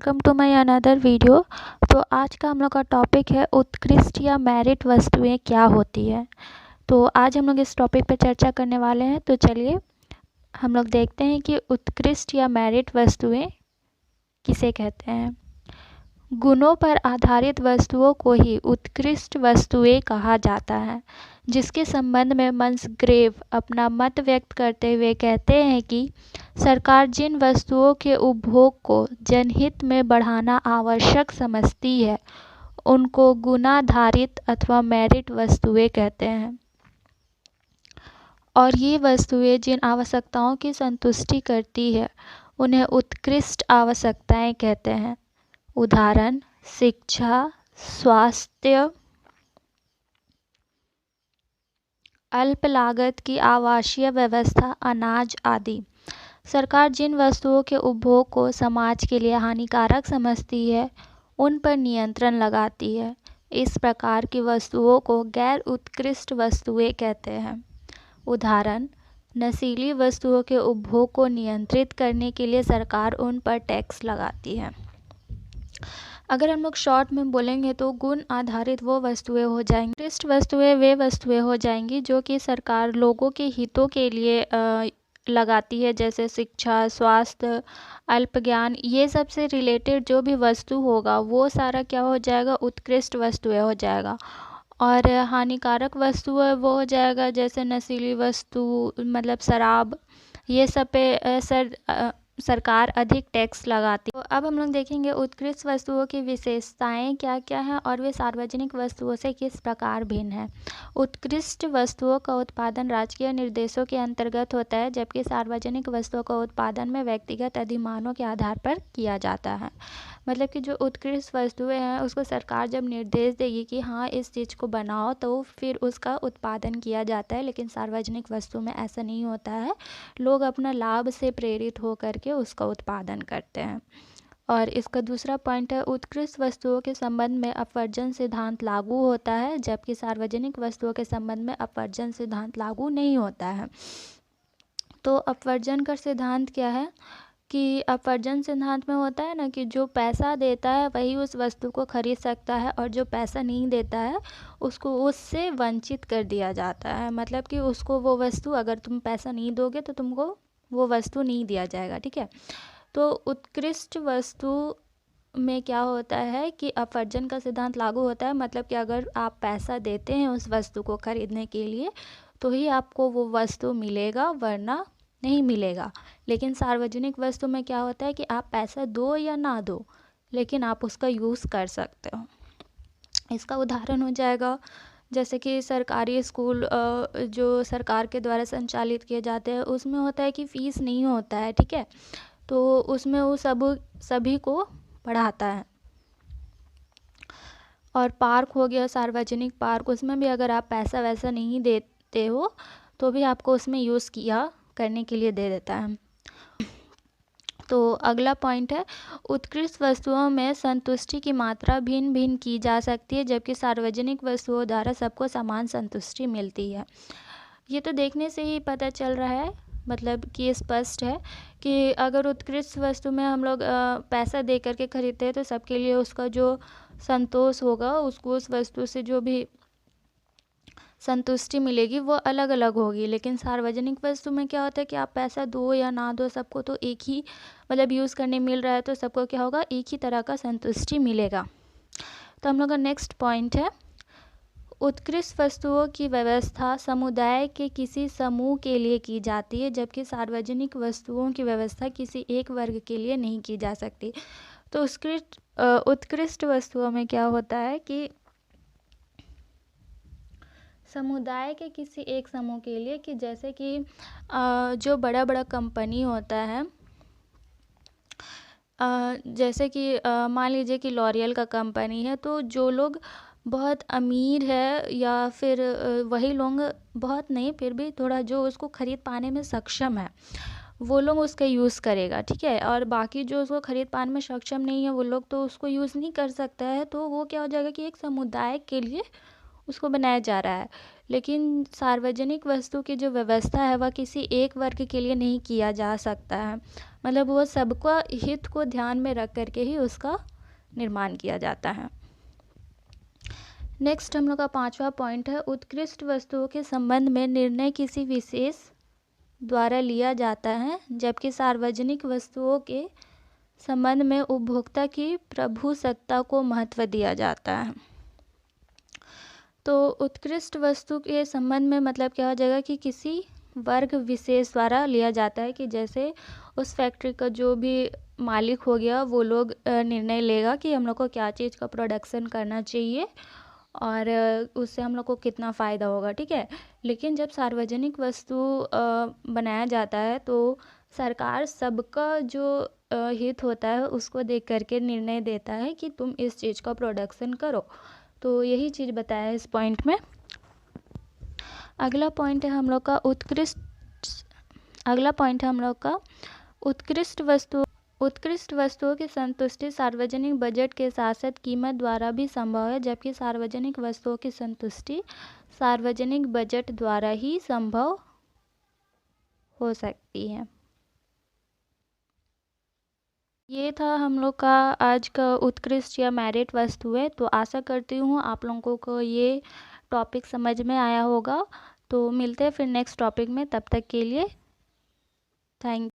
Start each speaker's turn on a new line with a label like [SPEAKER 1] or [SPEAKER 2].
[SPEAKER 1] Welcome to my another video. तो आज का हम लोग का टॉपिक है उत्कृष्ट या मेरिट वस्तुएं क्या होती है। तो आज हम लोग इस टॉपिक पर चर्चा करने वाले हैं। तो चलिए हम लोग देखते हैं कि उत्कृष्ट या मेरिट वस्तुएं किसे कहते हैं। गुणों पर आधारित वस्तुओं को ही उत्कृष्ट वस्तुएं कहा जाता है, जिसके संबंध में मंसग्रेव अपना मत व्यक्त करते हुए कहते हैं कि सरकार जिन वस्तुओं के उपभोग को जनहित में बढ़ाना आवश्यक समझती है उनको गुणाधारित अथवा मेरिट वस्तुएं कहते हैं, और ये वस्तुएं जिन आवश्यकताओं की संतुष्टि करती है उन्हें उत्कृष्ट आवश्यकताएं कहते हैं। उदाहरण: शिक्षा, स्वास्थ्य, अल्प लागत की आवासीय व्यवस्था, अनाज आदि। सरकार जिन वस्तुओं के उपभोग को समाज के लिए हानिकारक समझती है उन पर नियंत्रण लगाती है। इस प्रकार की वस्तुओं को गैर उत्कृष्ट वस्तुएं कहते हैं। उदाहरण: नशीली वस्तुओं के उपभोग को नियंत्रित करने के लिए सरकार उन पर टैक्स लगाती है। अगर हम लोग शॉर्ट में बोलेंगे तो गुण आधारित वो वस्तुएं हो जाएंगी। उत्कृष्ट वस्तुएं वे वस्तुएं हो जाएंगी जो कि सरकार लोगों के हितों के लिए लगाती है, जैसे शिक्षा, स्वास्थ्य, अल्प ज्ञान, ये सब से रिलेटेड जो भी वस्तु होगा वो सारा क्या हो जाएगा, उत्कृष्ट वस्तुएं हो जाएगा। और हानिकारक वस्तु है वो हो जाएगा जैसे नशीली वस्तु, मतलब शराब, ये सब पे सरकार अधिक टैक्स लगाती है। तो अब हम लोग देखेंगे उत्कृष्ट वस्तुओं की विशेषताएं क्या क्या हैं और वे सार्वजनिक वस्तुओं से किस प्रकार भिन्न है। उत्कृष्ट वस्तुओं का उत्पादन राजकीय निर्देशों के अंतर्गत होता है, जबकि सार्वजनिक वस्तुओं का उत्पादन में व्यक्तिगत अधिमानों के आधार पर किया जाता है। मतलब कि जो उत्कृष्ट वस्तुएं हैं उसको सरकार जब निर्देश देगी कि हाँ इस चीज़ को बनाओ तो फिर उसका उत्पादन किया जाता है, लेकिन सार्वजनिक वस्तु में ऐसा नहीं होता है। लोग अपना लाभ से प्रेरित हो करके उसका उत्पादन करते हैं। और इसका दूसरा पॉइंट है, उत्कृष्ट वस्तुओं के संबंध में अपवर्जन सिद्धांत लागू होता है, जबकि सार्वजनिक वस्तुओं के संबंध में अपवर्जन सिद्धांत लागू नहीं होता है। तो अपवर्जन का सिद्धांत क्या है कि अपवर्जन सिद्धांत में होता है ना कि जो पैसा देता है वही उस वस्तु को खरीद सकता है, और जो पैसा नहीं देता है उसको उससे वंचित कर दिया जाता है। मतलब कि उसको वो वस्तु, अगर तुम पैसा नहीं दोगे तो तुमको वो वस्तु नहीं दिया जाएगा। ठीक है। तो उत्कृष्ट वस्तु में क्या होता है कि अपवर्जन का सिद्धांत लागू होता है। मतलब कि अगर आप पैसा देते हैं उस वस्तु को खरीदने के लिए तो ही आपको वो वस्तु मिलेगा, वरना नहीं मिलेगा। लेकिन सार्वजनिक वस्तु में क्या होता है कि आप पैसा दो या ना दो, लेकिन आप उसका यूज़ कर सकते हो। इसका उदाहरण हो जाएगा जैसे कि सरकारी स्कूल जो सरकार के द्वारा संचालित किए जाते हैं उसमें होता है कि फ़ीस नहीं होता है। ठीक है। तो उसमें वो सभी को पढ़ाता है। और पार्क हो गया सार्वजनिक पार्क, उसमें भी अगर आप पैसा वैसा नहीं देते हो तो भी आपको उसमें यूज़ किया करने के लिए दे देता है। तो अगला पॉइंट है, उत्कृष्ट वस्तुओं में संतुष्टि की मात्रा भिन्न भिन्न की जा सकती है, जबकि सार्वजनिक वस्तुओं द्वारा सबको समान संतुष्टि मिलती है। ये तो देखने से ही पता चल रहा है, मतलब कि स्पष्ट है कि अगर उत्कृष्ट वस्तु में हम लोग पैसा दे करके खरीदते हैं तो सबके लिए उसका जो संतोष होगा, उसको उस वस्तु से जो भी संतुष्टि मिलेगी वो अलग अलग होगी। लेकिन सार्वजनिक वस्तु में क्या होता है कि आप पैसा दो या ना दो, सबको तो एक ही मतलब यूज़ करने मिल रहा है, तो सबको क्या होगा, एक ही तरह का संतुष्टि मिलेगा। तो हम लोग का नेक्स्ट पॉइंट है, उत्कृष्ट वस्तुओं की व्यवस्था समुदाय के किसी समूह के लिए की जाती है, जबकि सार्वजनिक वस्तुओं की व्यवस्था किसी एक वर्ग के लिए नहीं की जा सकती। तो उत्कृष्ट वस्तुओं में क्या होता है कि समुदाय के किसी एक समूह के लिए, कि जैसे कि जो बड़ा बड़ा कंपनी होता है, जैसे कि मान लीजिए कि लॉरियल का कंपनी है, तो जो लोग बहुत अमीर है या फिर वही लोग, बहुत नहीं फिर भी थोड़ा जो उसको ख़रीद पाने में सक्षम है वो लोग उसका यूज़ करेगा। ठीक है। और बाकी जो उसको ख़रीद पाने में सक्षम नहीं है वो लोग तो उसको यूज़ नहीं कर सकता है। तो वो क्या हो जाएगा कि एक समुदाय के लिए उसको बनाया जा रहा है। लेकिन सार्वजनिक वस्तु की जो व्यवस्था है वह किसी एक वर्ग के लिए नहीं किया जा सकता है, मतलब वो सबका हित को ध्यान में रख करके ही उसका निर्माण किया जाता है। नेक्स्ट हम लोग का 5वां पॉइंट है, उत्कृष्ट वस्तुओं के संबंध में निर्णय किसी विशेष द्वारा लिया जाता है, जबकि सार्वजनिक वस्तुओं के संबंध में उपभोक्ता की प्रभुसत्ता को महत्व दिया जाता है। तो उत्कृष्ट वस्तु के संबंध में मतलब क्या हो जाएगा कि किसी वर्ग विशेष द्वारा लिया जाता है, कि जैसे उस फैक्ट्री का जो भी मालिक हो गया वो लोग निर्णय लेगा कि हम लोग को क्या चीज़ का प्रोडक्शन करना चाहिए और उससे हम लोग को कितना फ़ायदा होगा, ठीक है। लेकिन जब सार्वजनिक वस्तु बनाया जाता है तो सरकार सबका जो हित होता है उसको देख करके निर्णय देता है कि तुम इस चीज़ का प्रोडक्शन करो। तो यही चीज़ बताया है इस पॉइंट में। अगला पॉइंट है हम लोग का उत्कृष्ट वस्तुओं की संतुष्टि सार्वजनिक बजट के साथ साथ कीमत द्वारा भी संभव है, जबकि सार्वजनिक वस्तुओं की संतुष्टि सार्वजनिक बजट द्वारा ही संभव हो सकती है। ये था हम लोग का आज का उत्कृष्ट या मेरिट वस्तुएं। तो आशा करती हूँ आप लोगों को ये टॉपिक समझ में आया होगा। तो मिलते हैं फिर नेक्स्ट टॉपिक में, तब तक के लिए थैंक